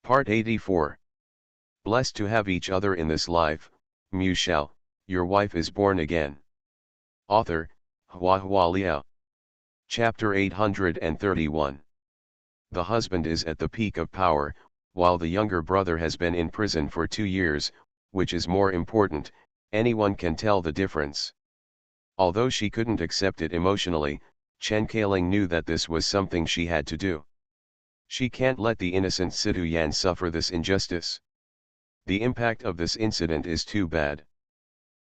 Part 84. Blessed to have each other in this life, Shao, your wife is born again. Author, HandsomeMaleLead. Chapter 831. The husband is at the peak of power, while the younger brother has been in prison for 2 years, which is more important, anyone can tell the difference. Although she couldn't accept it emotionally, Chen Kailing knew that this was something she had to do. She can't let the innocent Sidu Yan suffer this injustice. The impact of this incident is too bad.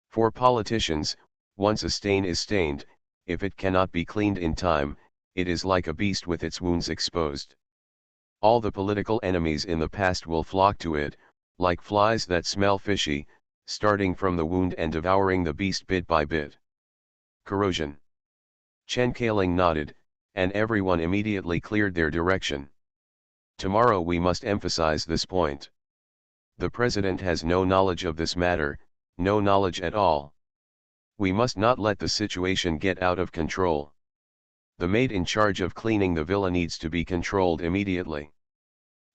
For politicians, once a stain is stained, if it cannot be cleaned in time, it is like a beast with its wounds exposed. All the political enemies in the past will flock to it, like flies that smell fishy, starting from the wound and devouring the beast bit by bit. Corrosion. Chen Kailing nodded, and everyone immediately cleared their direction. Tomorrow we must emphasize this point. The president has no knowledge of this matter, no knowledge at all. We must not let the situation get out of control. The maid in charge of cleaning the villa needs to be controlled immediately.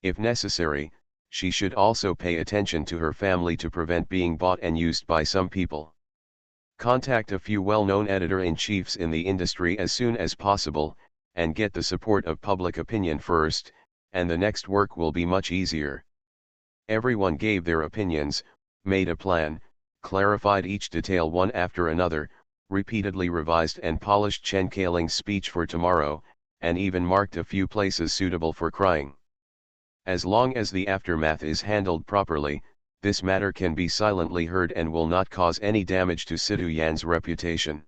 If necessary, she should also pay attention to her family to prevent being bought and used by some people. Contact a few well-known editor-in-chiefs in the industry as soon as possible, and get the support of public opinion first, and the next work will be much easier. Everyone gave their opinions, made a plan, clarified each detail one after another, repeatedly revised and polished Chen Kailing's speech for tomorrow, and even marked a few places suitable for crying. As long as the aftermath is handled properly, this matter can be silently heard and will not cause any damage to Sidu Yan's reputation.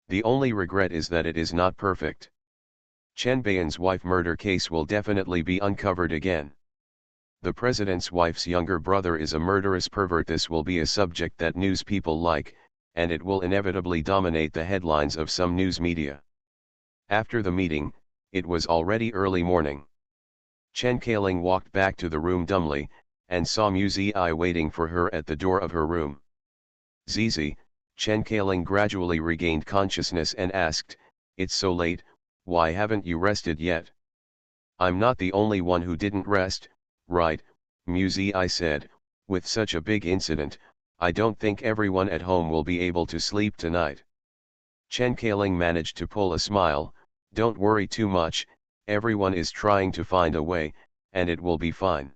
The only regret is that it is not perfect. Chen Bayan's wife murder case will definitely be uncovered again. The president's wife's younger brother is a murderous pervert. This will be a subject that news people like, and it will inevitably dominate the headlines of some news media. After the meeting, it was already early morning. Chen Kailing walked back to the room dumbly, and saw Mu Ziyi waiting for her at the door of her room. Zizi, Chen Kailing gradually regained consciousness and asked, "It's so late, why haven't you rested yet?" "I'm not the only one who didn't rest, right?" Mu Ziyi said, "with such a big incident, I don't think everyone at home will be able to sleep tonight." Chen Kailing managed to pull a smile, "Don't worry too much, everyone is trying to find a way, and it will be fine."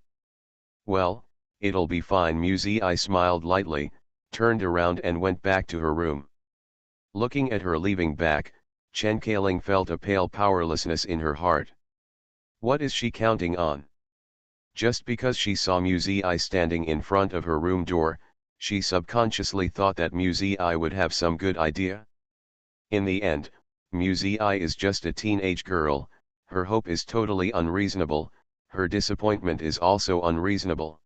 "Well, it'll be fine." Mu Ziyi smiled lightly, turned around and went back to her room. Looking at her leaving back, Chen Kailing felt a pale powerlessness in her heart. What is she counting on? Just because she saw Mu Ziyi standing in front of her room door, she subconsciously thought that Mu Ziyi would have some good idea. In the end, Mu Ziyi is just a teenage girl, her hope is totally unreasonable, her disappointment is also unreasonable.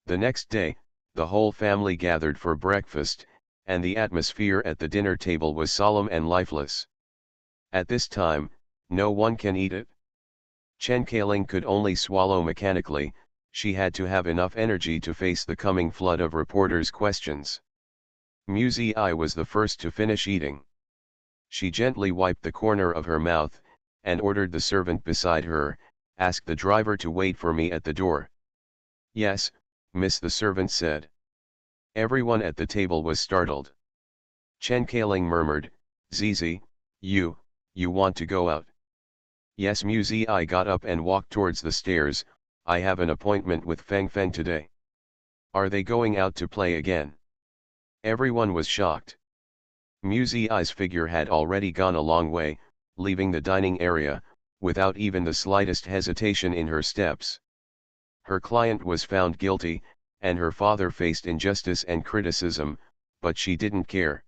The next day, the whole family gathered for breakfast, and the atmosphere at the dinner table was solemn and lifeless. At this time, no one can eat it. Chen Kailing could only swallow mechanically, she had to have enough energy to face the coming flood of reporters' questions. Mu Ziyi was the first to finish eating. She gently wiped the corner of her mouth, and ordered the servant beside her, "Ask the driver to wait for me at the door." "Yes, miss," the servant said. Everyone at the table was startled. Chen Kailing murmured, "Zizi, you want to go out?" "Yes." Mu Ziyi got up and walked towards the stairs, "I have an appointment with Feng Feng today." "Are they going out to play again?" Everyone was shocked. Mu Ziyi's figure had already gone a long way, leaving the dining area, without even the slightest hesitation in her steps. Her client was found guilty, and her father faced injustice and criticism, but she didn't care.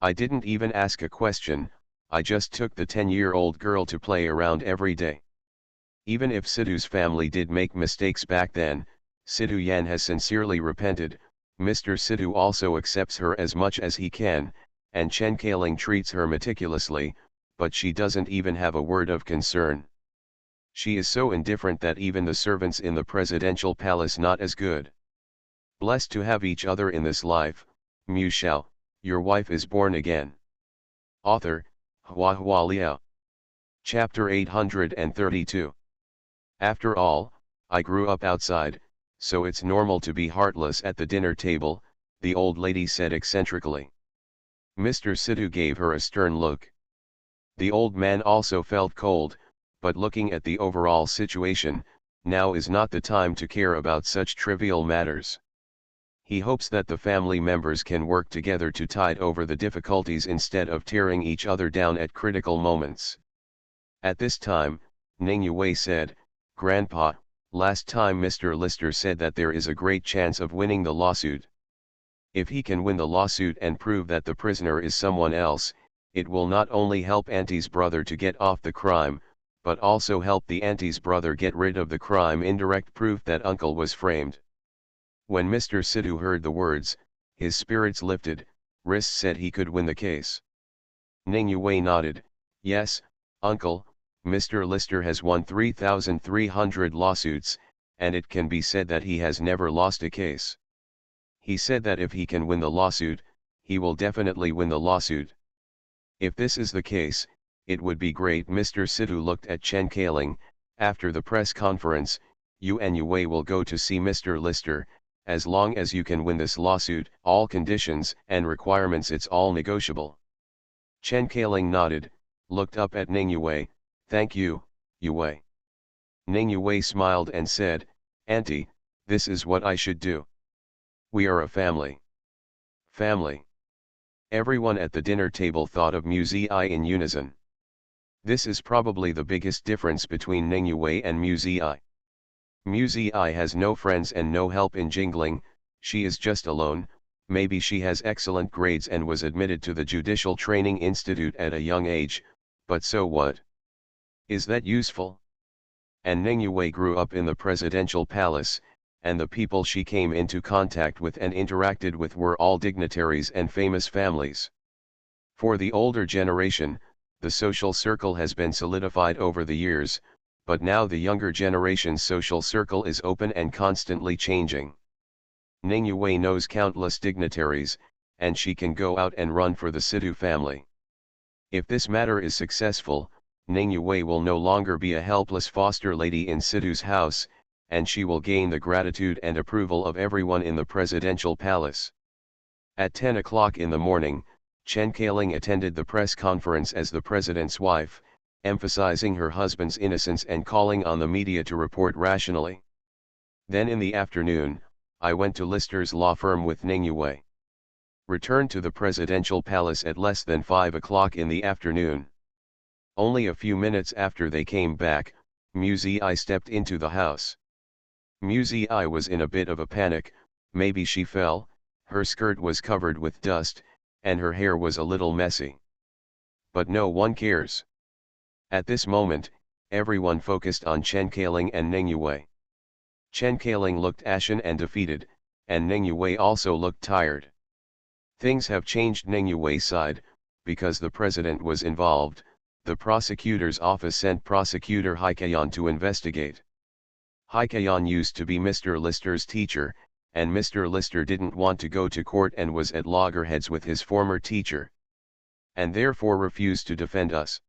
"I didn't even ask a question, I just took the 10-year-old girl to play around every day." Even if Sidu's family did make mistakes back then, Sidu Yan has sincerely repented. Mr. Sidu also accepts her as much as he can, and Chen Kailing treats her meticulously, but she doesn't even have a word of concern. She is so indifferent that even the servants in the presidential palace not as good. Blessed to have each other in this life, Mu Shao, your wife is born again. Author, HandsomeMaleLead. Chapter 832. After all, I grew up outside, so it's normal to be heartless at the dinner table, the old lady said eccentrically. Mr. Sidhu gave her a stern look. The old man also felt cold, but looking at the overall situation, now is not the time to care about such trivial matters. He hopes that the family members can work together to tide over the difficulties instead of tearing each other down at critical moments. At this time, Ning Yue said, "Grandpa, last time Mr. Lister said that there is a great chance of winning the lawsuit. If he can win the lawsuit and prove that the prisoner is someone else, it will not only help Auntie's brother to get off the crime, but also help the Auntie's brother get rid of the crime, indirect proof that uncle was framed." When Mr. Sidhu heard the words, his spirits lifted. Riss said he could win the case. Ning Yue nodded, "Yes, uncle, Mr. Lister has won 3,300 lawsuits, and it can be said that he has never lost a case. He said that if he can win the lawsuit, he will definitely win the lawsuit. If this is the case, it would be great." Mr. Sidhu looked at Chen Kaling. "After the press conference, you and Yue will go to see Mr. Lister. As long as you can win this lawsuit, all conditions and requirements, it's all negotiable." Chen Kaling nodded, looked up at Ning Yue. "Thank you, Yue." Ning Yue smiled and said, "Auntie, this is what I should do. We are a family." Family. Everyone at the dinner table thought of Muzi in unison. This is probably the biggest difference between Ning Yue and Muzi. Muzi has no friends and no help in jingling, she is just alone. Maybe she has excellent grades and was admitted to the Judicial Training Institute at a young age, but so what? Is that useful? And Ning Yue grew up in the presidential palace, and the people she came into contact with and interacted with were all dignitaries and famous families. For the older generation, the social circle has been solidified over the years, but now the younger generation's social circle is open and constantly changing. Ning Yue knows countless dignitaries, and she can go out and run for the Sidhu family. If this matter is successful, Ning Yue will no longer be a helpless foster lady in Sidhu's house, and she will gain the gratitude and approval of everyone in the presidential palace. At 10 o'clock in the morning, Chen Kaling attended the press conference as the president's wife, emphasizing her husband's innocence and calling on the media to report rationally. Then in the afternoon, I went to Lister's law firm with Ning Yue. Returned to the presidential palace at less than 5 o'clock in the afternoon. Only a few minutes after they came back, Muzi stepped into the house. Muzi was in a bit of a panic. Maybe she fell, her skirt was covered with dust, and her hair was a little messy. But no one cares. At this moment, everyone focused on Chen Kaling and Ning Yue. Chen Kaling looked ashen and defeated, and Ning Yue also looked tired. Things have changed. Ning Yue's side, because the president was involved, the prosecutor's office sent prosecutor Haikayan to investigate. Haikayan used to be Mr. Lister's teacher, and Mr. Lister didn't want to go to court and was at loggerheads with his former teacher, and therefore refused to defend us.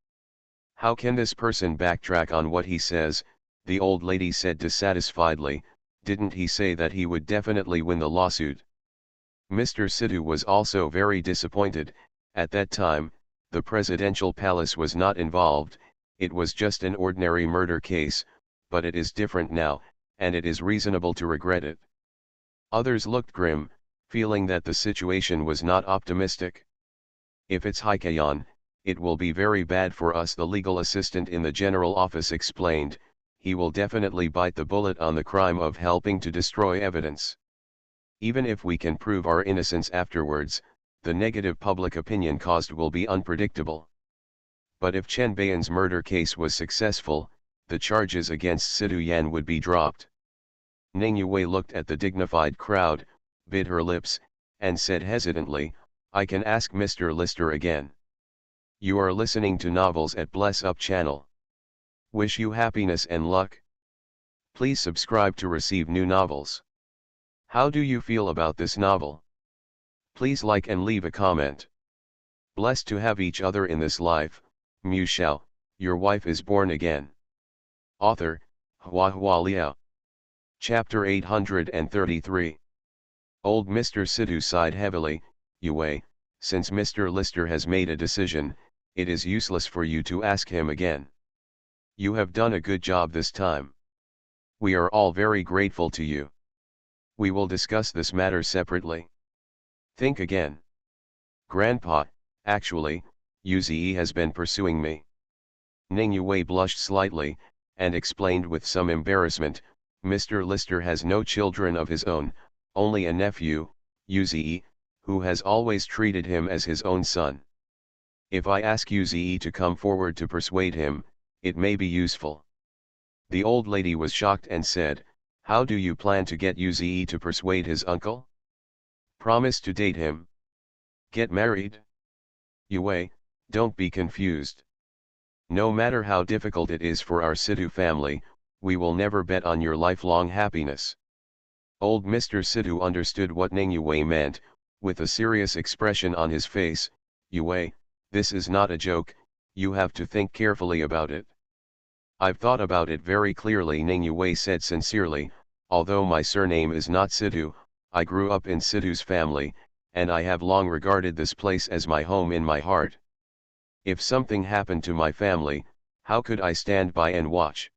How can this person backtrack on what he says? The old lady said dissatisfiedly. Didn't he say that he would definitely win the lawsuit? Mr. Sidhu was also very disappointed. At that time, the presidential palace was not involved, it was just an ordinary murder case, but it is different now, and it is reasonable to regret it. Others looked grim, feeling that the situation was not optimistic. If it's Haikayan, it will be very bad for us, the legal assistant in the general office explained. He will definitely bite the bullet on the crime of helping to destroy evidence. Even if we can prove our innocence afterwards, the negative public opinion caused will be unpredictable. But if Chen Bayan's murder case was successful, the charges against Sidhu Yan would be dropped. Ning Yue looked at the dignified crowd, bit her lips, and said hesitantly, "I can ask Mr. Lister again." You are listening to Novels at Bless Up channel. Wish you happiness and luck. Please subscribe to receive new novels. How do you feel about this novel? Please like and leave a comment. Blessed to have each other in this life. Shao, your wife is born again. Author, HhandsomeMaleLead. Chapter 833. Old Mr. Sidhu sighed heavily. Yue, since Mr. Lister has made a decision, it is useless for you to ask him again. You have done a good job this time. We are all very grateful to you. We will discuss this matter separately. Think again. Grandpa, actually, Uze has been pursuing me. Ning Yue blushed slightly, and explained with some embarrassment, Mr. Lister has no children of his own, only a nephew, Uze, who has always treated him as his own son. If I ask Uze to come forward to persuade him, it may be useful. The old lady was shocked and said, how do you plan to get Uze to persuade his uncle? Promise to date him. Get married? Yue, don't be confused. No matter how difficult it is for our Sidhu family, we will never bet on your lifelong happiness. Old Mr. Sidhu understood what Ning Yue meant, with a serious expression on his face. Yue, this is not a joke, you have to think carefully about it. I've thought about it very clearly, Ning Yue said sincerely. Although my surname is not Sidhu, I grew up in Sidhu's family, and I have long regarded this place as my home in my heart. If something happened to my family, how could I stand by and watch?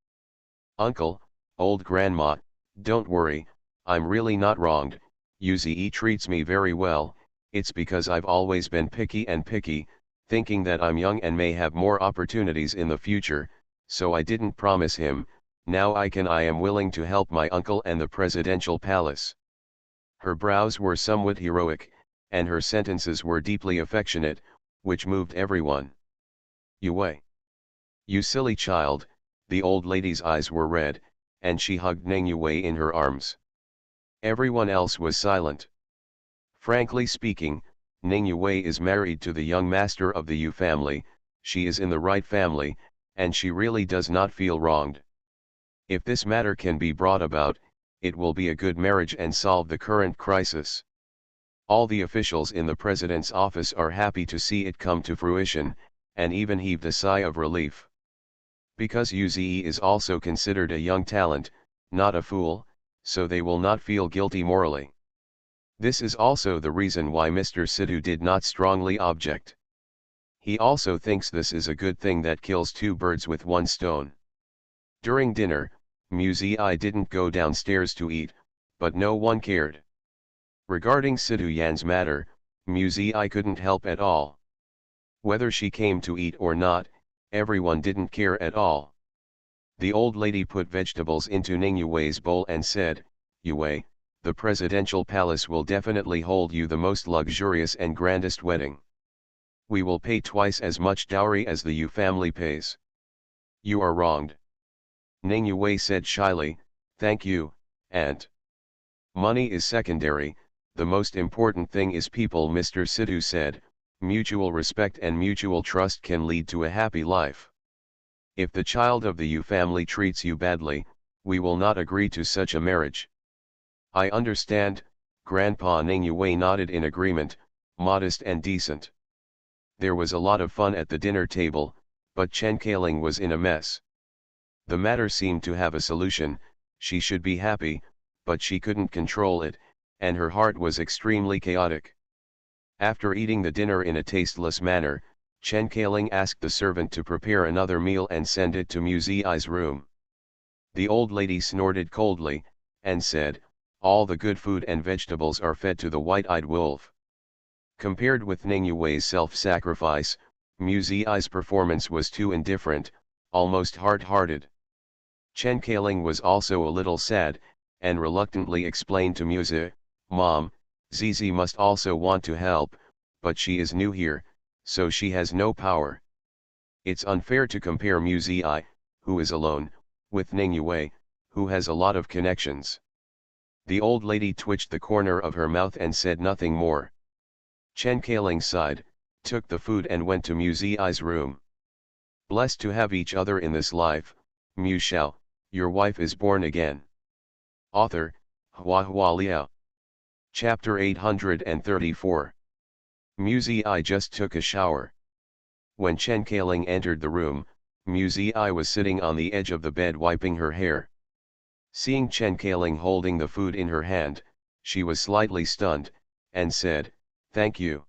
Uncle, old grandma, don't worry, I'm really not wronged. Uze treats me very well. It's because I've always been picky, thinking that I'm young and may have more opportunities in the future, so I didn't promise him. Now I am willing to help my uncle and the presidential palace. Her brows were somewhat heroic, and her sentences were deeply affectionate, which moved everyone. Yue. You silly child, the old lady's eyes were red, and she hugged Ning Yue in her arms. Everyone else was silent. Frankly speaking, Ning Yue is married to the young master of the Yu family, she is in the right family, and she really does not feel wronged. If this matter can be brought about, it will be a good marriage and solve the current crisis. All the officials in the president's office are happy to see it come to fruition, and even heaved a sigh of relief. Because Uze is also considered a young talent, not a fool, so they will not feel guilty morally. This is also the reason why Mr. Sidhu did not strongly object. He also thinks this is a good thing that kills two birds with one stone. During dinner, Muzi didn't go downstairs to eat, but no one cared. Regarding Sidhu Yan's matter, Muzi couldn't help at all. Whether she came to eat or not, everyone didn't care at all. The old lady put vegetables into Ning Yue's bowl and said, Yue, the presidential palace will definitely hold you the most luxurious and grandest wedding. We will pay twice as much dowry as the Yu family pays. You are wronged. Ning Yue said shyly, thank you, aunt. Money is secondary, the most important thing is people. Mr. Sidhu said, mutual respect and mutual trust can lead to a happy life. If the child of the Yu family treats you badly, we will not agree to such a marriage. I understand, Grandpa. Ning Yue nodded in agreement, modest and decent. There was a lot of fun at the dinner table, but Chen Kaling was in a mess. The matter seemed to have a solution. She should be happy, but she couldn't control it, and her heart was extremely chaotic. After eating the dinner in a tasteless manner, Chen Kaling asked the servant to prepare another meal and send it to Muzi's room. The old lady snorted coldly, and said, all the good food and vegetables are fed to the white-eyed wolf. Compared with Ning Yue's self-sacrifice, Muzi's performance was too indifferent, almost hard-hearted. Chen Kaling was also a little sad, and reluctantly explained to Muzi, Mom, Zizi must also want to help, but she is new here, so she has no power. It's unfair to compare Muzi, who is alone, with Ning Yue, who has a lot of connections. The old lady twitched the corner of her mouth and said nothing more. Chen Kaling sighed, took the food and went to Muzi's room. Blessed to have each other in this life, Mu Shao, your wife is born again. Author, Hua Liao. Chapter 834. Muzi just took a shower. When Chen Kaling entered the room, Muzi was sitting on the edge of the bed wiping her hair. Seeing Chen Kaling holding the food in her hand, she was slightly stunned, and said, "Thank you."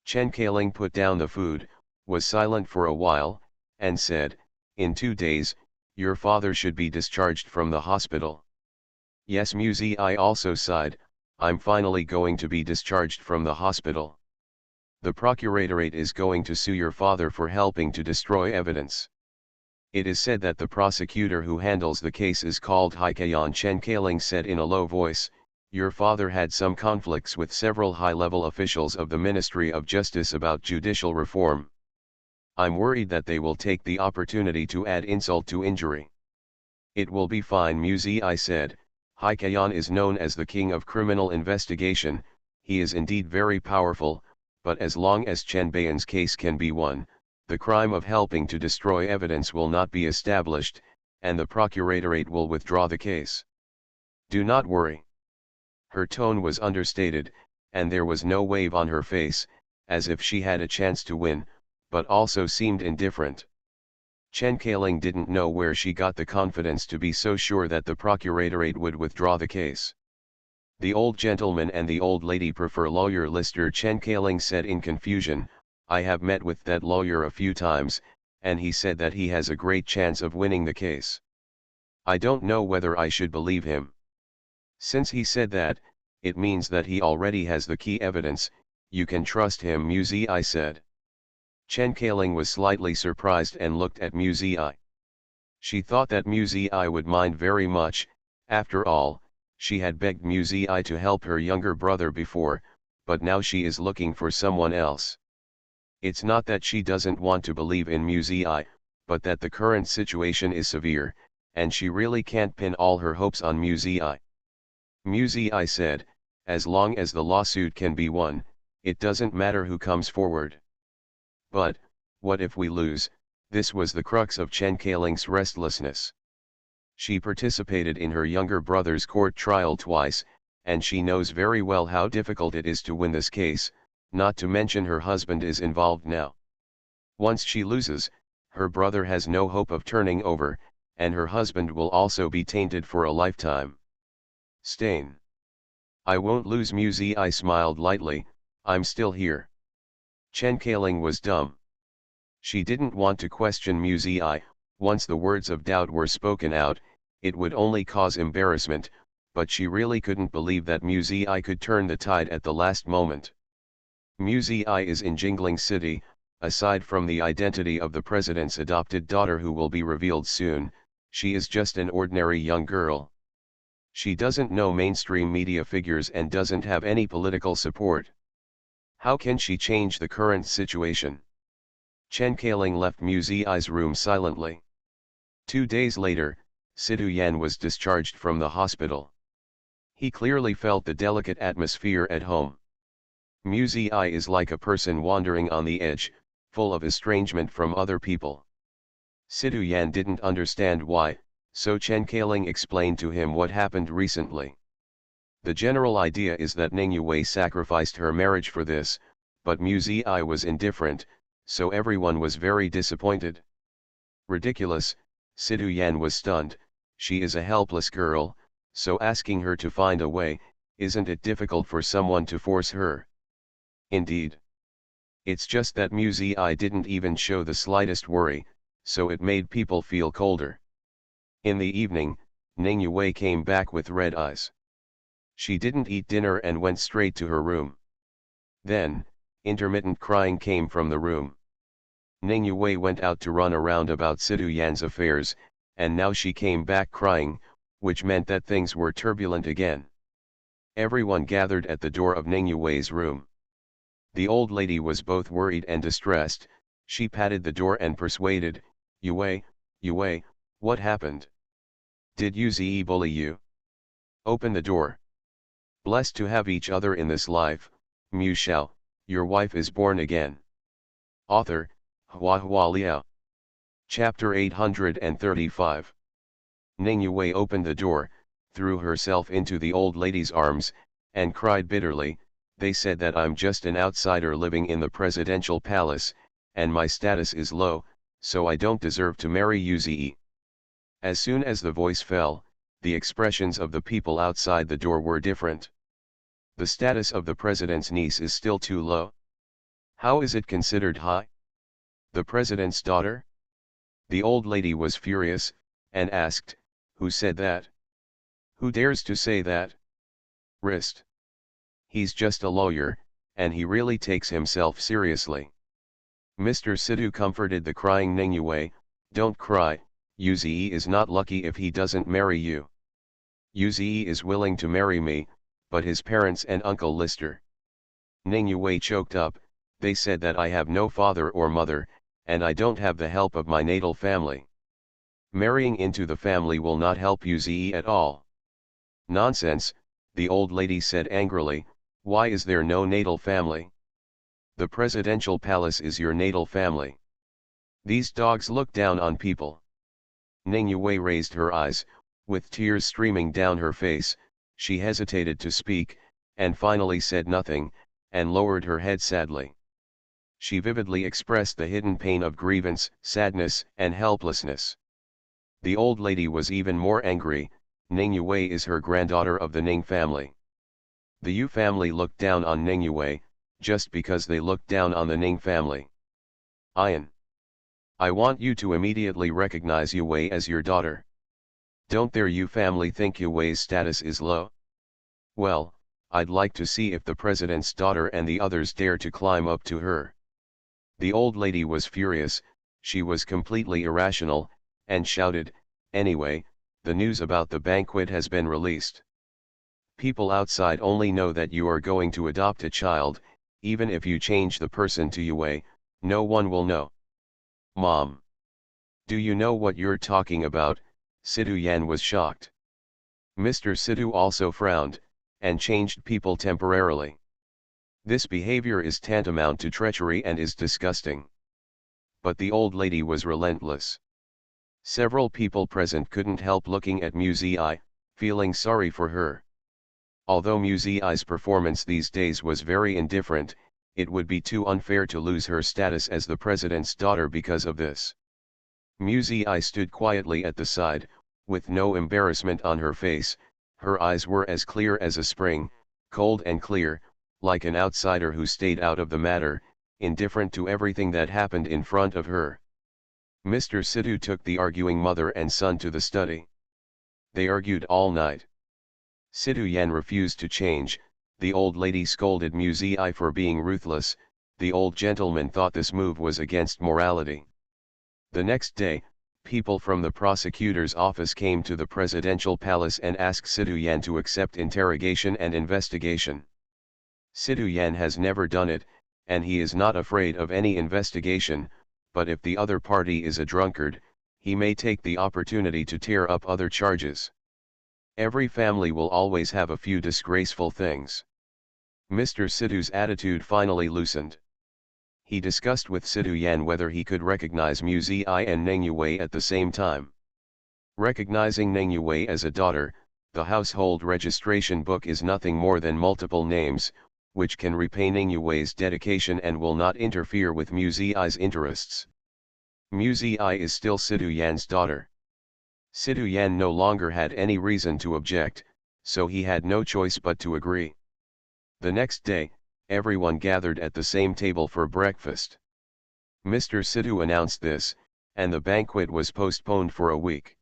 Chen Kaling put down the food, was silent for a while, and said, "In 2 days, your father should be discharged from the hospital." "Yes," Muzi also sighed, "I'm finally going to be discharged from the hospital. The procuratorate is going to sue your father for helping to destroy evidence. It is said that the prosecutor who handles the case is called Haikayan." Chen Kaling said in a low voice, "Your father had some conflicts with several high-level officials of the Ministry of Justice about judicial reform. I'm worried that they will take the opportunity to add insult to injury." "It will be fine," Muzi said. "Haikayan is known as the king of criminal investigation. He is indeed very powerful, but as long as Chen Bayan's case can be won, the crime of helping to destroy evidence will not be established, and the procuratorate will withdraw the case. Do not worry." Her tone was understated, and there was no wave on her face, as if she had a chance to win, but also seemed indifferent. Chen Kaling didn't know where she got the confidence to be so sure that the procuratorate would withdraw the case. "The old gentleman and the old lady prefer lawyer Lister," Chen Kaling said in confusion. "I have met with that lawyer a few times, and he said that he has a great chance of winning the case. I don't know whether I should believe him. Since he said that, it means that he already has the key evidence. You can trust him," Muzi said. Chen Kaling was slightly surprised and looked at Muzi. She thought that Muzi would mind very much. After all, she had begged Muzi to help her younger brother before, but now she is looking for someone else. It's not that she doesn't want to believe in Muzi, but that the current situation is severe, and she really can't pin all her hopes on Muzi. Muzi said, "As long as the lawsuit can be won, it doesn't matter who comes forward." "But, what if we lose?" This was the crux of Chen Kaling's restlessness. She participated in her younger brother's court trial twice, and she knows very well how difficult it is to win this case, not to mention her husband is involved now. Once she loses, her brother has no hope of turning over, and her husband will also be tainted for a lifetime. "Stain. I won't lose," Muzi smiled lightly. "I'm still here." Chen Kaling was dumb. She didn't want to question Muzi. Once the words of doubt were spoken out, it would only cause embarrassment, but she really couldn't believe that Muzi could turn the tide at the last moment. Muzi is in Jingling City. Aside from the identity of the president's adopted daughter who will be revealed soon, she is just an ordinary young girl. She doesn't know mainstream media figures and doesn't have any political support. How can she change the current situation? Chen Kaling left Muzi's room silently. 2 days later, Sidu Yan was discharged from the hospital. He clearly felt the delicate atmosphere at home. Muzi is like a person wandering on the edge, full of estrangement from other people. Sidu Yan didn't understand why, so Chen Kaling explained to him what happened recently. The general idea is that Ning Yue sacrificed her marriage for this, but Muzi was indifferent, so everyone was very disappointed. Ridiculous, Sidu Yan was stunned. She is a helpless girl, so asking her to find a way, isn't it difficult for someone to force her? Indeed. It's just that Muzi didn't even show the slightest worry, so it made people feel colder. In the evening, Ning Yue came back with red eyes. She didn't eat dinner and went straight to her room. Then, intermittent crying came from the room. Ning Yue went out to run around about Sidu Yan's affairs, and now she came back crying, which meant that things were turbulent again. Everyone gathered at the door of Ning Yue's room. The old lady was both worried and distressed. She patted the door and persuaded, "Yue, Yue, what happened? Did Yuzi bully you? Open the door. Blessed to have each other in this life, Mu Shao, your wife is born again." Author, Hua Hua Liao. Chapter 835. Ning Yue opened the door, threw herself into the old lady's arms, and cried bitterly, "They said that I'm just an outsider living in the presidential palace, and my status is low, so I don't deserve to marry Yuzi." As soon as the voice fell, the expressions of the people outside the door were different. The status of the president's niece is still too low. How is it considered high? The president's daughter? The old lady was furious, and asked, "Who said that? Who dares to say that? Wrist. He's just a lawyer, and he really takes himself seriously." Mr. Sidhu comforted the crying Ningyue, "Don't cry, Uze is not lucky if he doesn't marry you. Uze is willing to marry me, but his parents and Uncle Lister." Ningyue choked up, "They said that I have no father or mother, and I don't have the help of my natal family. Marrying into the family will not help Uze at all." "Nonsense," the old lady said angrily, "why is there no natal family? The presidential palace is your natal family. These dogs look down on people." Ningyue raised her eyes, with tears streaming down her face. She hesitated to speak, and finally said nothing, and lowered her head sadly. She vividly expressed the hidden pain of grievance, sadness, and helplessness. The old lady was even more angry. Ningyue is her granddaughter of the Ning family. The Yu family looked down on Ningyue, just because they looked down on the Ning family. "Ian, I want you to immediately recognize Yue as your daughter. Don't their Yu family think Yue's status is low? Well, I'd like to see if the president's daughter and the others dare to climb up to her." The old lady was furious, she was completely irrational, and shouted, "Anyway, the news about the banquet has been released. People outside only know that you are going to adopt a child. Even if you change the person to Yue, no one will know." "Mom! Do you know what you're talking about?" Sidhu Yan was shocked. Mr. Sidhu also frowned, and changed people temporarily. "This behavior is tantamount to treachery and is disgusting." But the old lady was relentless. Several people present couldn't help looking at Muzi, feeling sorry for her. Although Muzi's performance these days was very indifferent, it would be too unfair to lose her status as the president's daughter because of this. Muzi stood quietly at the side, with no embarrassment on her face. Her eyes were as clear as a spring, cold and clear, like an outsider who stayed out of the matter, indifferent to everything that happened in front of her. Mr. Sidhu took the arguing mother and son to the study. They argued all night. Sidhu Yan refused to change. The old lady scolded Muzi for being ruthless. The old gentleman thought this move was against morality. The next day, people from the prosecutor's office came to the presidential palace and asked Sidhu Yan to accept interrogation and investigation. Sidhu Yan has never done it, and he is not afraid of any investigation, but if the other party is a drunkard, he may take the opportunity to tear up other charges. Every family will always have a few disgraceful things. Mr. Sidhu's attitude finally loosened. He discussed with Sidhu Yan whether he could recognize Muzi and Ningyue at the same time. Recognizing Ningyue as a daughter, the household registration book is nothing more than multiple names, which can repay Ningyue's dedication and will not interfere with Muzi's interests. Muzi is still Sidhu Yan's daughter. Sidhu Yan no longer had any reason to object, so he had no choice but to agree. The next day, everyone gathered at the same table for breakfast. Mr. Sidhu announced this, and the banquet was postponed for a week.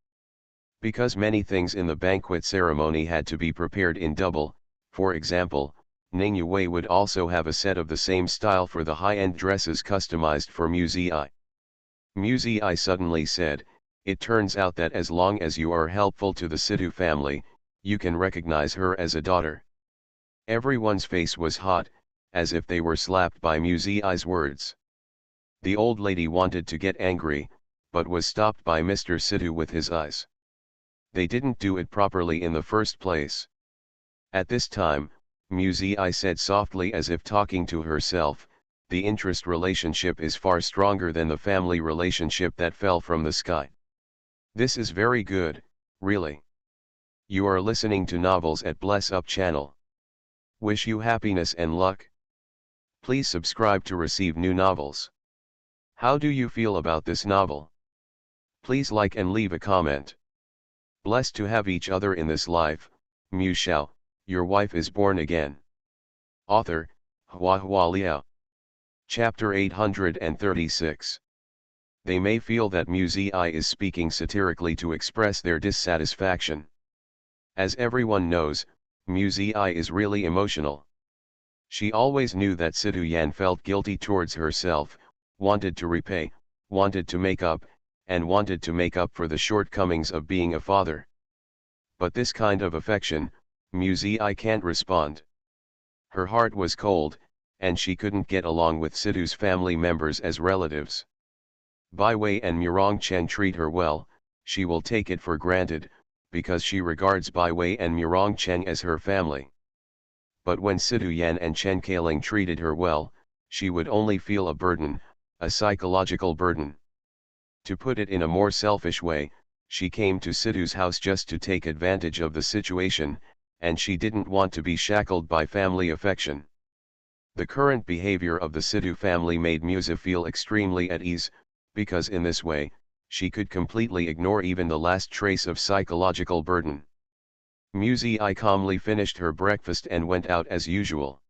Because many things in the banquet ceremony had to be prepared in double, for example, Ningyue would also have a set of the same style for the high-end dresses customized for Muzi. Muzi suddenly said, "It turns out that as long as you are helpful to the Sidhu family, you can recognize her as a daughter." Everyone's face was hot, as if they were slapped by Muzi's words. The old lady wanted to get angry, but was stopped by Mr. Sidhu with his eyes. They didn't do it properly in the first place. At this time, Muzi said softly as if talking to herself, "The interest relationship is far stronger than the family relationship that fell from the sky. This is very good, really." You are listening to novels at Bless Up channel. Wish you happiness and luck. Please subscribe to receive new novels. How do you feel about this novel? Please like and leave a comment. Blessed to have each other in this life, Shao, your wife is born again. Author, HhandsomeMaleLead. Chapter 836. They may feel that Muzi is speaking satirically to express their dissatisfaction. As everyone knows, Muzi is really emotional. She always knew that Sidu Yan felt guilty towards herself, wanted to repay, wanted to make up, and wanted to make up for the shortcomings of being a father. But this kind of affection, Muzi can't respond. Her heart was cold, and she couldn't get along with Sidu's family members as relatives. Bai Wei and Murong Chen treat her well, she will take it for granted, because she regards Bai Wei and Murong Chen as her family. But when Sidu Yan and Chen Kailing treated her well, she would only feel a burden, a psychological burden. To put it in a more selfish way, she came to Sidu's house just to take advantage of the situation, and she didn't want to be shackled by family affection. The current behavior of the Sidu family made Muzi feel extremely at ease, because in this way, she could completely ignore even the last trace of psychological burden. Muzi calmly finished her breakfast and went out as usual.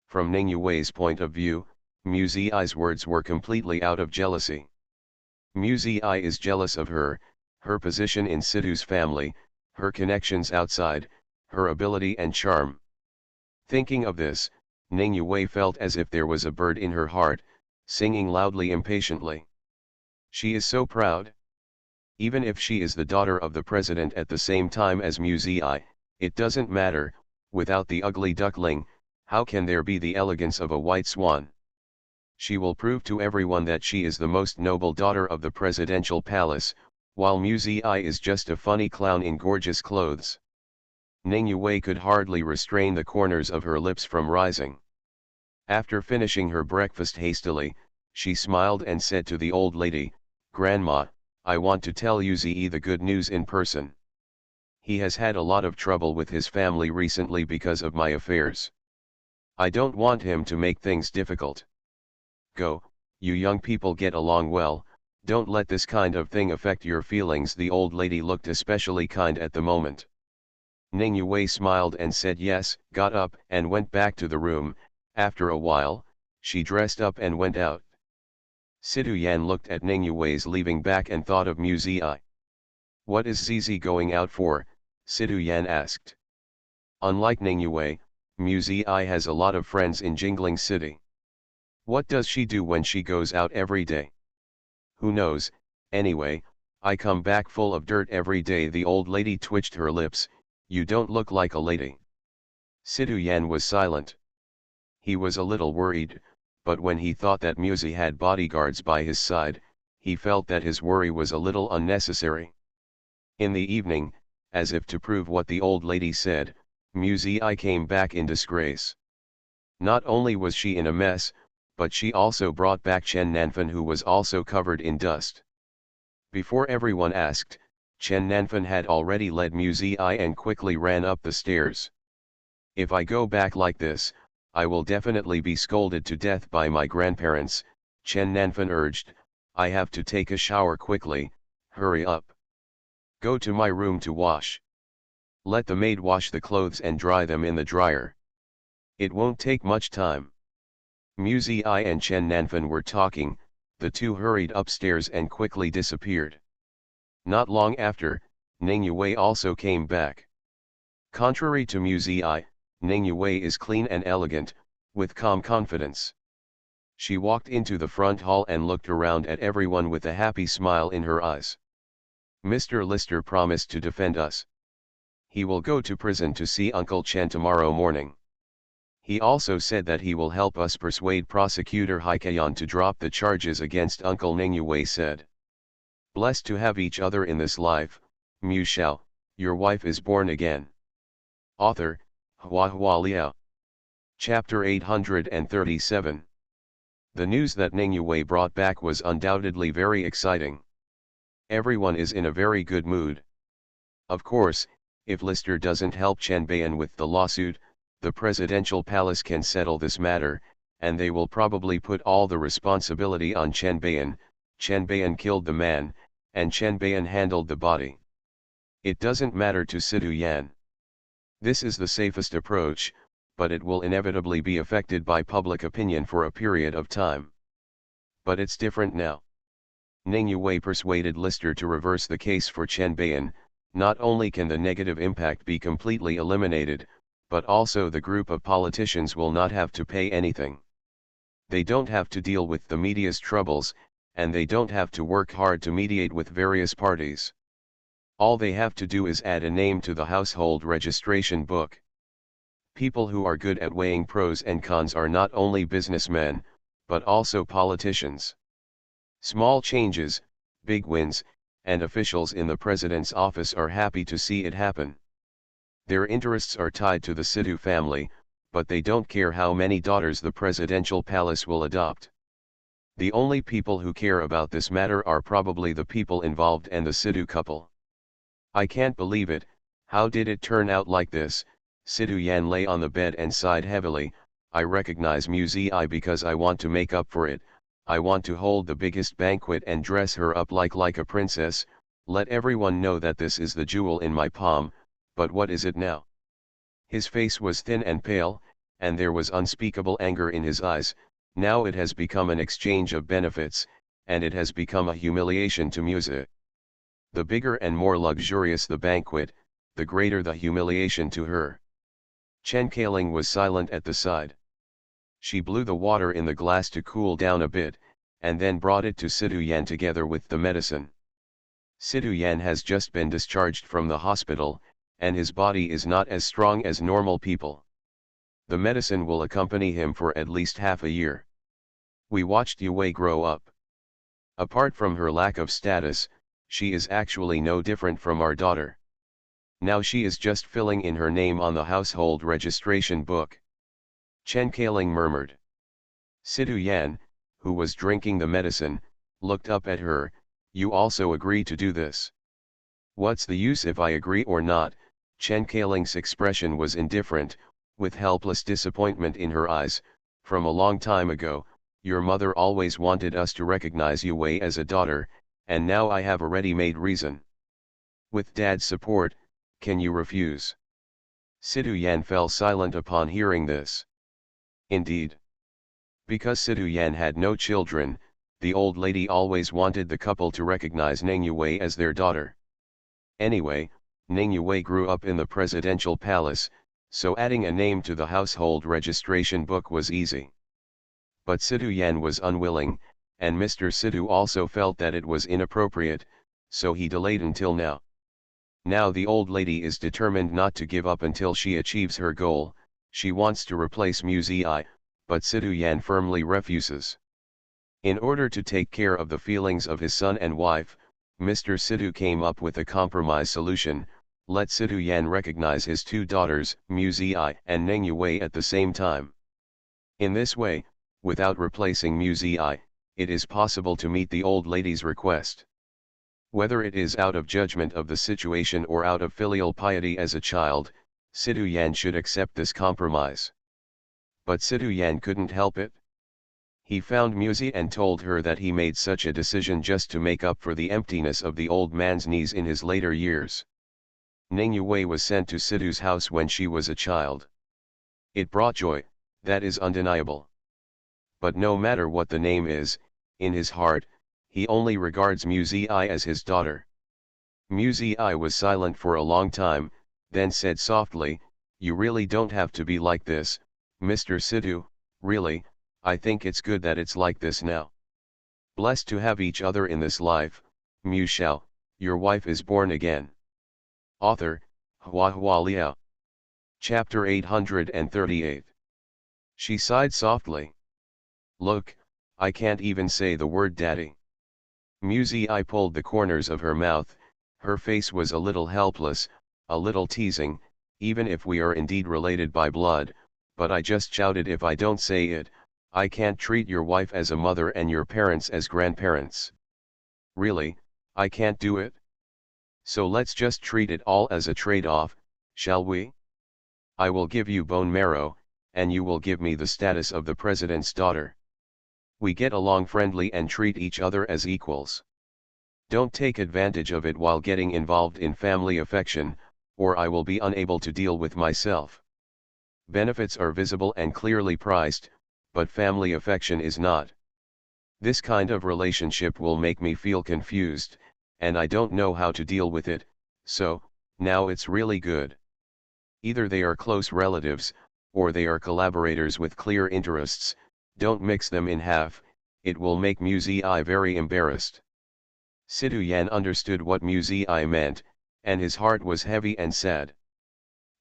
From Ning Yue's point of view, Muzi's words were completely out of jealousy. Muzi is jealous of her, her position in Sidu's family, her connections outside, her ability and charm. Thinking of this, Ning Yue felt as if there was a bird in her heart, singing loudly impatiently. She is so proud. Even if she is the daughter of the president at the same time as Muzi, it doesn't matter, without the ugly duckling, how can there be the elegance of a white swan? She will prove to everyone that she is the most noble daughter of the presidential palace, while Muzi is just a funny clown in gorgeous clothes. Ning Yue could hardly restrain the corners of her lips from rising. After finishing her breakfast hastily, she smiled and said to the old lady, "Grandma, I want to tell Yuzi the good news in person. He has had a lot of trouble with his family recently because of my affairs. I don't want him to make things difficult. Go, you young people get along well, don't let this kind of thing affect your feelings." The old lady looked especially kind at the moment. Ning Yue smiled and said yes, got up and went back to the room. After a while, she dressed up and went out. Sidu Yan looked at Ning Yue's leaving back and thought of Muzi. "What is Zizi going out for?" Sidu Yan asked. Unlike Ning Yue, Muzi has a lot of friends in Jingling City. What does she do when she goes out every day? Who knows? Anyway, I come back full of dirt every day. The old lady twitched her lips. "You don't look like a lady." Sidu Yan was silent. He was a little worried, but when he thought that Muzi had bodyguards by his side, he felt that his worry was a little unnecessary. In the evening, as if to prove what the old lady said, Muzi came back in disgrace. Not only was she in a mess, but she also brought back Chen Nanfan, who was also covered in dust. Before everyone asked, Chen Nanfan had already led Muzi and quickly ran up the stairs. "If I go back like this, I will definitely be scolded to death by my grandparents," Chen Nanfan urged. "I have to take a shower quickly, hurry up. Go to my room to wash. Let the maid wash the clothes and dry them in the dryer. It won't take much time." Muzi and Chen Nanfan were talking, the two hurried upstairs and quickly disappeared. Not long after, Ning Yue also came back. Contrary to Muzi, Ning Yue is clean and elegant, with calm confidence. She walked into the front hall and looked around at everyone with a happy smile in her eyes. "Mr. Lister promised to defend us. He will go to prison to see Uncle Chen tomorrow morning. He also said that he will help us persuade Prosecutor Haikayan to drop the charges against Uncle." Ning Yue said. "Blessed to have each other in this life, Shao, your wife is born again." Author, HhandsomeMaleLead. Chapter 837. The news that Ning Yue brought back was undoubtedly very exciting. Everyone is in a very good mood. Of course, if Lister doesn't help Chen Baiyan with the lawsuit, the presidential palace can settle this matter, and they will probably put all the responsibility on Chen Baiyan. Chen Baiyan killed the man, and Chen Baiyan handled the body. It doesn't matter to Sidhu Yan. This is the safest approach, but it will inevitably be affected by public opinion for a period of time. But it's different now. Ning Yue persuaded Lister to reverse the case for Chen Bayan. Not only can the negative impact be completely eliminated, but also the group of politicians will not have to pay anything. They don't have to deal with the media's troubles, and they don't have to work hard to mediate with various parties. All they have to do is add a name to the household registration book. People who are good at weighing pros and cons are not only businessmen, but also politicians. Small changes, big wins, and officials in the president's office are happy to see it happen. Their interests are tied to the Sidhu family, but they don't care how many daughters the presidential palace will adopt. The only people who care about this matter are probably the people involved and the Sidhu couple. I can't believe it. How did it turn out like this? Sidhu Yan lay on the bed and sighed heavily. I recognize Muzi because I want to make up for it. I want to hold the biggest banquet and dress her up like a princess. Let everyone know that this is the jewel in my palm, but what is it now? His face was thin and pale, and there was unspeakable anger in his eyes. Now it has become an exchange of benefits, and it has become a humiliation to Muzi. The bigger and more luxurious the banquet, the greater the humiliation to her. Chen Kaling was silent at the side. She blew the water in the glass to cool down a bit, and then brought it to Sidhu Yan together with the medicine. Sidhu Yan has just been discharged from the hospital, and his body is not as strong as normal people. The medicine will accompany him for at least half a year. We watched Yue grow up. Apart from her lack of status, she is actually no different from our daughter. Now she is just filling in her name on the household registration book. Chen Kaling murmured. Sidhu Yan, who was drinking the medicine, looked up at her. You also agree to do this? What's the use if I agree or not? Chen Kaling's expression was indifferent, with helpless disappointment in her eyes. From a long time ago, your mother always wanted us to recognize Yue as a daughter, and now I have a ready-made reason. With Dad's support, can you refuse? Sidhu Yan fell silent upon hearing this. Indeed. Because Sidhu Yan had no children, the old lady always wanted the couple to recognize Ning Yue as their daughter. Anyway, Ning Yue grew up in the presidential palace, so adding a name to the household registration book was easy. But Sidhu Yan was unwilling, and Mr. Sidhu also felt that it was inappropriate, so he delayed until now. Now the old lady is determined not to give up until she achieves her goal. She wants to replace Muzi, but Sidhu Yan firmly refuses. In order to take care of the feelings of his son and wife, Mr. Sidhu came up with a compromise solution. Let Sidhu Yan recognize his two daughters, Muzi and Ning Yue at the same time. In this way, without replacing Muzi, it is possible to meet the old lady's request. Whether it is out of judgment of the situation or out of filial piety as a child, Sidhu Yan should accept this compromise. But Sidhu Yan couldn't help it. He found Muzi and told her that he made such a decision just to make up for the emptiness of the old man's knees in his later years. Ning Yue was sent to Sidhu's house when she was a child. It brought joy, that is undeniable. But no matter what the name is, in his heart, he only regards Muzi as his daughter. Muzi was silent for a long time, then said softly, "You really don't have to be like this, Mr. Sidhu, really, I think it's good that it's like this now. Blessed to have each other in this life, Shao, your wife is born again." Author, Hua Liao. Chapter 838. She sighed softly. Look, I can't even say the word daddy. Muzi pulled the corners of her mouth. Her face was a little helpless, a little teasing. Even if we are indeed related by blood, but I just shouted, if I don't say it, I can't treat your wife as a mother and your parents as grandparents. Really, I can't do it? So let's just treat it all as a trade-off, shall we? I will give you bone marrow, and you will give me the status of the president's daughter. We get along friendly and treat each other as equals. Don't take advantage of it while getting involved in family affection, or I will be unable to deal with myself. Benefits are visible and clearly priced, but family affection is not. This kind of relationship will make me feel confused, and I don't know how to deal with it, so, now it's really good. Either they are close relatives, or they are collaborators with clear interests. Don't mix them in half, it will make Muzi very embarrassed. Sidhu Yan understood what Muzi meant, and his heart was heavy and sad.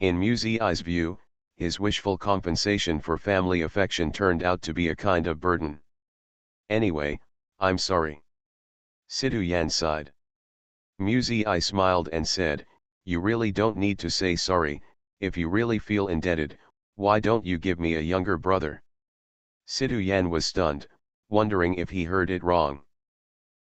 In Muzi's view, his wishful compensation for family affection turned out to be a kind of burden. Anyway, I'm sorry. Sidhu Yan sighed. Muzi smiled and said, you really don't need to say sorry. If you really feel indebted, why don't you give me a younger brother? Sidhu Yan was stunned, wondering if he heard it wrong.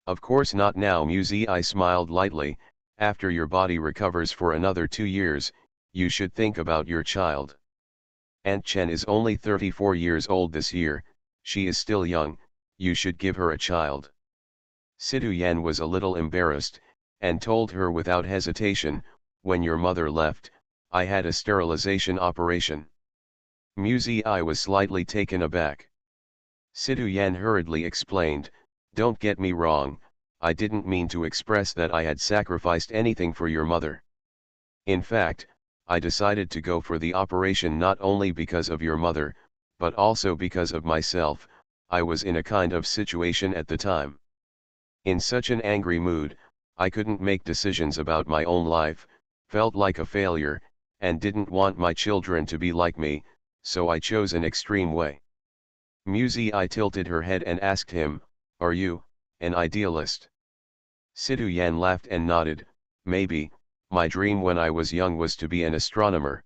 Of course not now. Muzi smiled lightly. After your body recovers for another 2 years, you should think about your child. Aunt Chen is only 34 years old this year, she is still young, you should give her a child. Sidhu Yan was a little embarrassed, and told her without hesitation, when your mother left, I had a sterilization operation. Muzi was slightly taken aback. Sidhu Yan hurriedly explained, don't get me wrong, I didn't mean to express that I had sacrificed anything for your mother. In fact, I decided to go for the operation not only because of your mother, but also because of myself. I was in a kind of situation at the time. In such an angry mood, I couldn't make decisions about my own life, felt like a failure, and didn't want my children to be like me, so I chose an extreme way. Muzi tilted her head and asked him, are you, an idealist? Sidhu Yan laughed and nodded, maybe. My dream when I was young was to be an astronomer.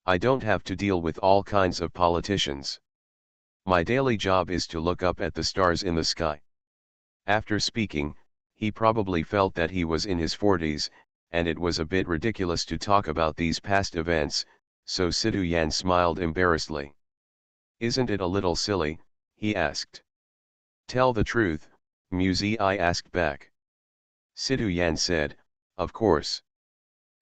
I don't have to deal with all kinds of politicians. My daily job is to look up at the stars in the sky. After speaking, he probably felt that he was in his 40s, and it was a bit ridiculous to talk about these past events, so Sidhu Yan smiled embarrassedly. Isn't it a little silly? He asked. Tell the truth, Muzi asked back. Sidhu Yan said, of course.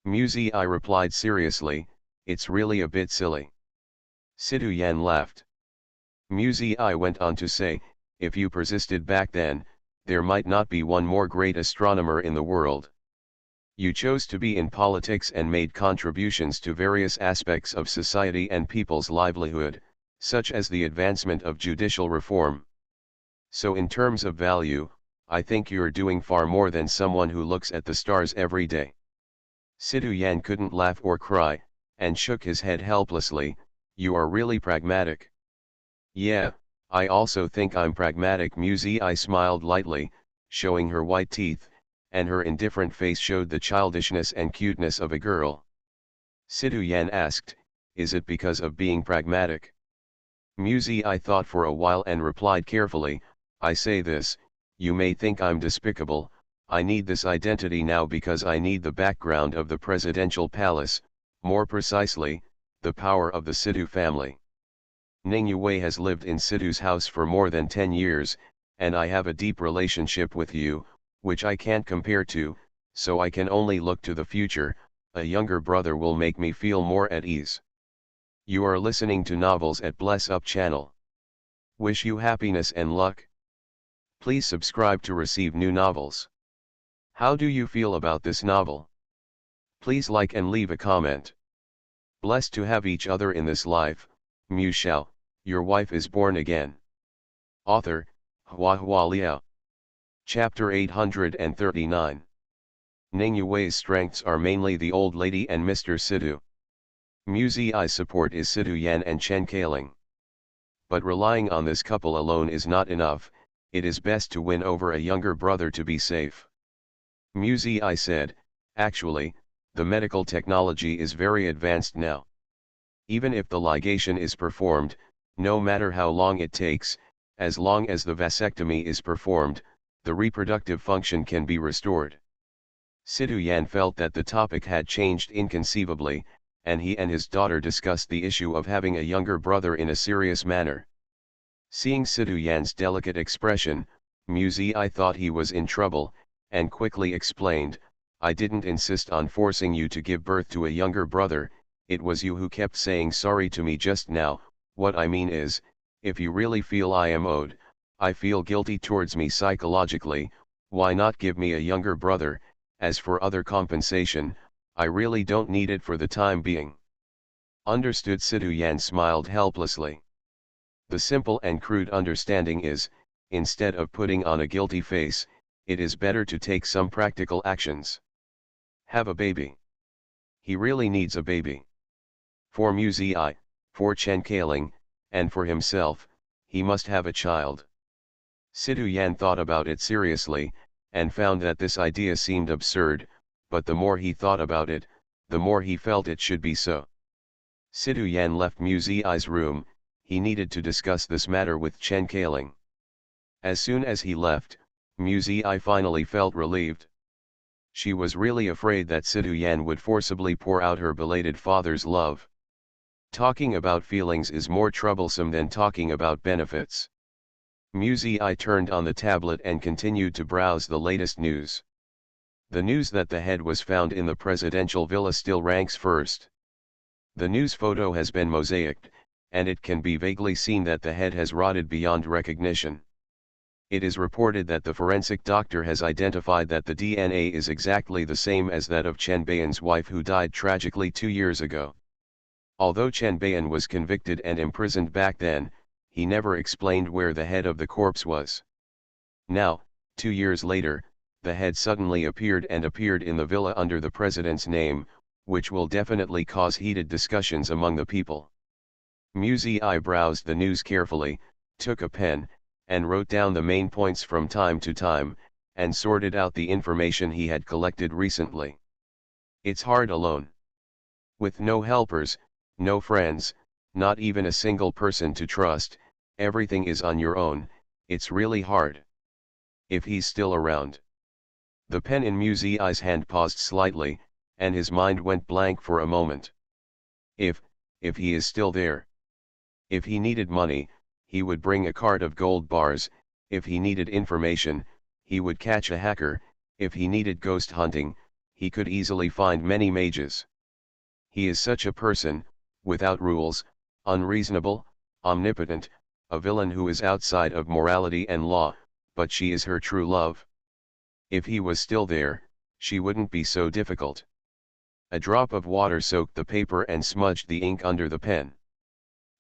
Muzi replied seriously, it's really a bit silly. Sidhu Yan laughed. Muzi went on to say, if you persisted back then, there might not be one more great astronomer in the world. You chose to be in politics and made contributions to various aspects of society and people's livelihood, such as the advancement of judicial reform. So in terms of value, I think you're doing far more than someone who looks at the stars every day. Sidhu Yan couldn't laugh or cry, and shook his head helplessly. You are really pragmatic. Yeah, I also think I'm pragmatic. Muzi smiled lightly, showing her white teeth, and her indifferent face showed the childishness and cuteness of a girl. Sidhu Yan asked, is it because of being pragmatic? Muzi thought for a while and replied carefully, I say this, you may think I'm despicable, I need this identity now because I need the background of the presidential palace, more precisely, the power of the Sidhu family. Ning Yue has lived in Sidhu's house for more than 10 years, and I have a deep relationship with you, which I can't compare to, so I can only look to the future. A younger brother will make me feel more at ease. You are listening to Novels at Bless Up channel. Wish you happiness and luck. Please subscribe to receive new novels. How do you feel about this novel? Please like and leave a comment. Blessed to have each other in this life. Shao, your wife is born again. Author, HandsomeMaleLead. Chapter 839. Ning Yue's strengths are mainly the old lady and Mr. Sidhu. Muzi's support is Sidhu Yan and Chen Kailing. But relying on this couple alone is not enough, it is best to win over a younger brother to be safe. Muzi said, actually, the medical technology is very advanced now. Even if the ligation is performed, no matter how long it takes, as long as the vasectomy is performed, the reproductive function can be restored. Sidhu Yan felt that the topic had changed inconceivably, and he and his daughter discussed the issue of having a younger brother in a serious manner. Seeing Sidhu Yan's delicate expression, Muzi thought he was in trouble, and quickly explained, "I didn't insist on forcing you to give birth to a younger brother, it was you who kept saying sorry to me just now. What I mean is, if you really feel I feel guilty towards me psychologically, why not give me a younger brother? As for other compensation, I really don't need it for the time being." Understood. Sidu Yan smiled helplessly. The simple and crude understanding is, instead of putting on a guilty face, it is better to take some practical actions. Have a baby. He really needs a baby. For Muzi, for Chen Kailing, and for himself, he must have a child. Sidu Yan thought about it seriously, and found that this idea seemed absurd, but the more he thought about it, the more he felt it should be so. Sidu Yan left Muzi's room. He needed to discuss this matter with Chen Kailing. As soon as he left, Muzi finally felt relieved. She was really afraid that Sidu Yan would forcibly pour out her belated father's love. Talking about feelings is more troublesome than talking about benefits. Muzi turned on the tablet and continued to browse the latest news. The news that the head was found in the presidential villa still ranks first. The news photo has been mosaicked, and it can be vaguely seen that the head has rotted beyond recognition. It is reported that the forensic doctor has identified that the DNA is exactly the same as that of Chen Baiyan's wife, who died tragically 2 years ago. Although Chen Baiyan was convicted and imprisoned back then, he never explained where the head of the corpse was. Now, 2 years later, the head suddenly appeared in the villa under the president's name, which will definitely cause heated discussions among the people. Muzi browsed the news carefully, took a pen, and wrote down the main points from time to time, and sorted out the information he had collected recently. It's hard alone. With no helpers, no friends, not even a single person to trust, everything is on your own, it's really hard. If he's still around. The pen in Muzi's hand paused slightly, and his mind went blank for a moment. If he is still there. If he needed money, he would bring a cart of gold bars. If he needed information, he would catch a hacker. If he needed ghost hunting, he could easily find many mages. He is such a person, without rules, unreasonable, omnipotent, a villain who is outside of morality and law, but she is her true love. If he was still there, she wouldn't be so difficult. A drop of water soaked the paper and smudged the ink under the pen.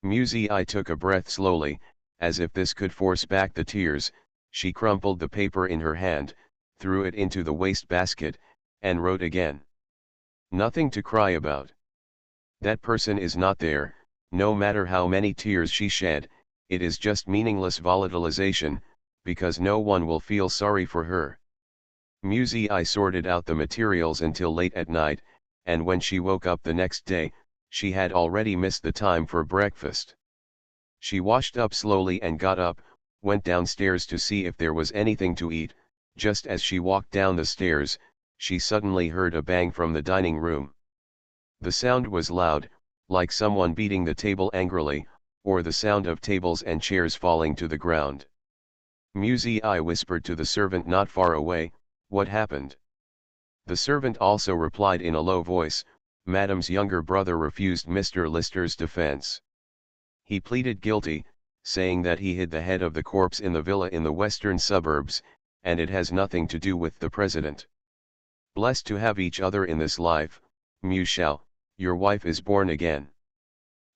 Muzi took a breath slowly, as if this could force back the tears. She crumpled the paper in her hand, threw it into the waste basket, and wrote again. Nothing to cry about. That person is not there, no matter how many tears she shed, it is just meaningless volatilization, because no one will feel sorry for her. Muzi sorted out the materials until late at night, and when she woke up the next day, she had already missed the time for breakfast. She washed up slowly and got up, went downstairs to see if there was anything to eat. Just as she walked down the stairs, she suddenly heard a bang from the dining room. The sound was loud, like someone beating the table angrily, or the sound of tables and chairs falling to the ground. Muzi whispered to the servant not far away, "What happened?" The servant also replied in a low voice, "Madam's younger brother refused Mr. Lister's defense. He pleaded guilty, saying that he hid the head of the corpse in the villa in the western suburbs, and it has nothing to do with the president. Blessed to have each other in this life, Shao, your wife is born again."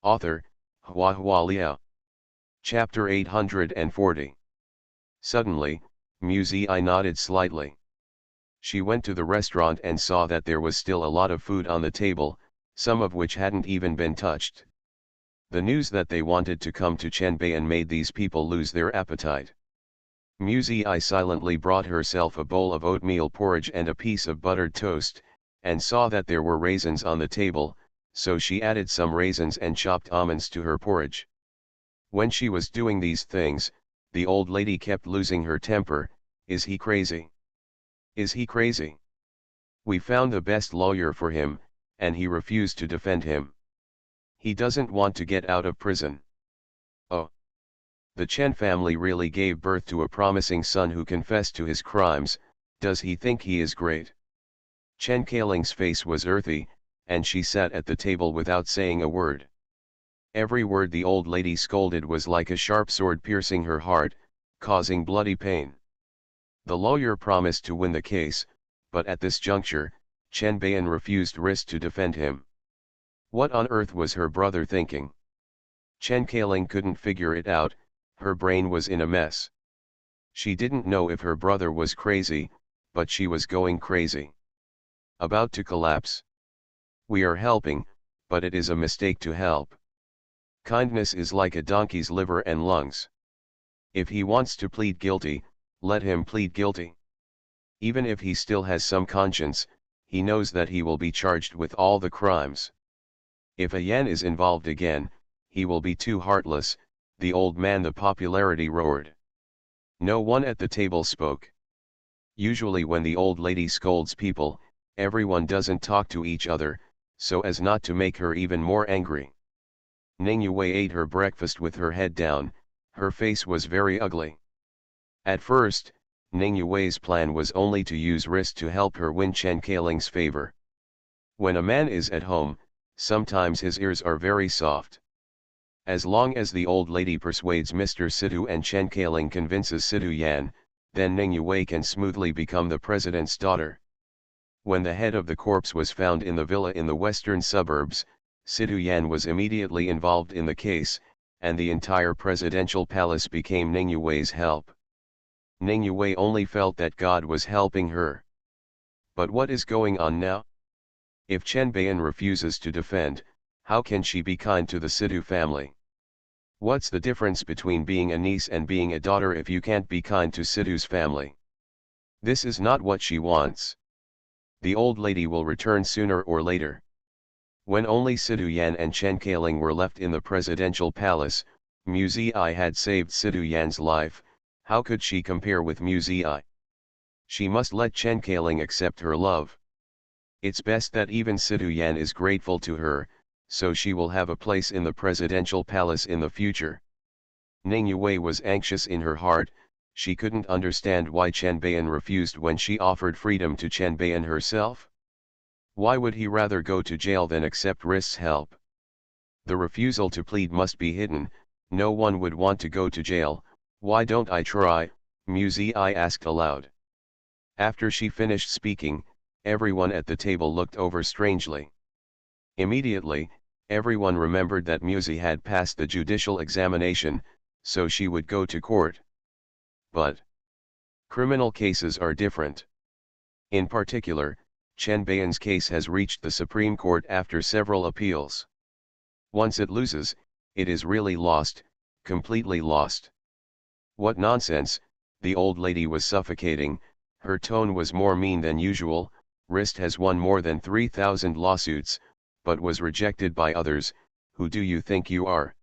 Author, Hua Liao. Chapter 840. Suddenly, Muzi nodded slightly. She went to the restaurant and saw that there was still a lot of food on the table, some of which hadn't even been touched. The news that they wanted to come to Chen Baiyan made these people lose their appetite. Muzi silently brought herself a bowl of oatmeal porridge and a piece of buttered toast, and saw that there were raisins on the table, so she added some raisins and chopped almonds to her porridge. When she was doing these things, the old lady kept losing her temper. "Is he crazy? Is he crazy? We found the best lawyer for him, and he refused to defend him. He doesn't want to get out of prison. Oh. The Chen family really gave birth to a promising son who confessed to his crimes, Does he think he is great? Chen Kailing's face was earthy, and she sat at the table without saying a word. Every word the old lady scolded was like a sharp sword piercing her heart, causing bloody pain. The lawyer promised to win the case, but at this juncture, Chen Bayan refused risk to defend him. What on earth was her brother thinking? Chen Kailing couldn't figure it out, her brain was in a mess. She didn't know if her brother was crazy, but she was going crazy. About to collapse. We are helping, but it is a mistake to help. Kindness is like a donkey's liver and lungs. If he wants to plead guilty, let him plead guilty. Even if he still has some conscience, he knows that he will be charged with all the crimes. If a Yan is involved again, he will be too heartless, the old man the popularity roared. No one at the table spoke. Usually when the old lady scolds people, everyone doesn't talk to each other, so as not to make her even more angry. Ning Yue ate her breakfast with her head down, her face was very ugly. At first, Ning Yue's plan was only to use risk to help her win Chen Kailing's favor. When a man is at home, sometimes his ears are very soft. As long as the old lady persuades Mr. Sidhu and Chen Kailing convinces Sidhu Yan, then Ning Yue can smoothly become the president's daughter. When the head of the corpse was found in the villa in the western suburbs, Sidhu Yan was immediately involved in the case, and the entire presidential palace became Ning Yue's help. Ning Yue only felt that God was helping her. But what is going on now? If Chen Bayan refuses to defend, how can she be kind to the Sidhu family? What's the difference between being a niece and being a daughter if you can't be kind to Sidhu's family? This is not what she wants. The old lady will return sooner or later. When only Sidhu Yan and Chen Kailing were left in the presidential palace, Muzi had saved Sidhu Yan's life. How could she compare with Muzi? She must let Chen Kailing accept her love. It's best that even Sidhu Yan is grateful to her, so she will have a place in the presidential palace in the future. Ning Yue was anxious in her heart, she couldn't understand why Chen Bayan refused when she offered freedom to Chen Bayan herself. Why would he rather go to jail than accept Risk's help? The refusal to plead must be hidden, no one would want to go to jail. Why don't I try? Muzi asked aloud. After she finished speaking, everyone at the table looked over strangely. Immediately, everyone remembered that Muzi had passed the judicial examination, so she would go to court. But criminal cases are different. In particular, Chen Bayan's case has reached the Supreme Court after several appeals. Once it loses, it is really lost, completely lost. What nonsense, the old lady was suffocating, her tone was more mean than usual. Rist has won more than 3,000 lawsuits, but was rejected by others. Who do you think you are?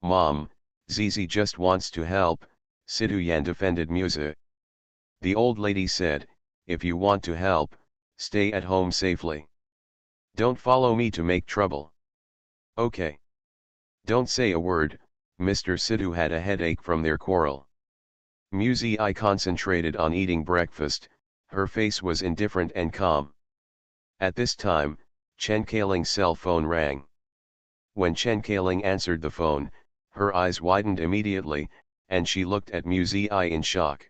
Mom, Zizi just wants to help, Sidhu Yan defended Muzi. The old lady said, if you want to help, stay at home safely. Don't follow me to make trouble. Okay. Don't say a word. Mr. Sidhu had a headache from their quarrel. Muzi concentrated on eating breakfast, her face was indifferent and calm. At this time, Chen Kailing's cell phone rang. When Chen Kailing answered the phone, her eyes widened immediately, and she looked at Muzi in shock.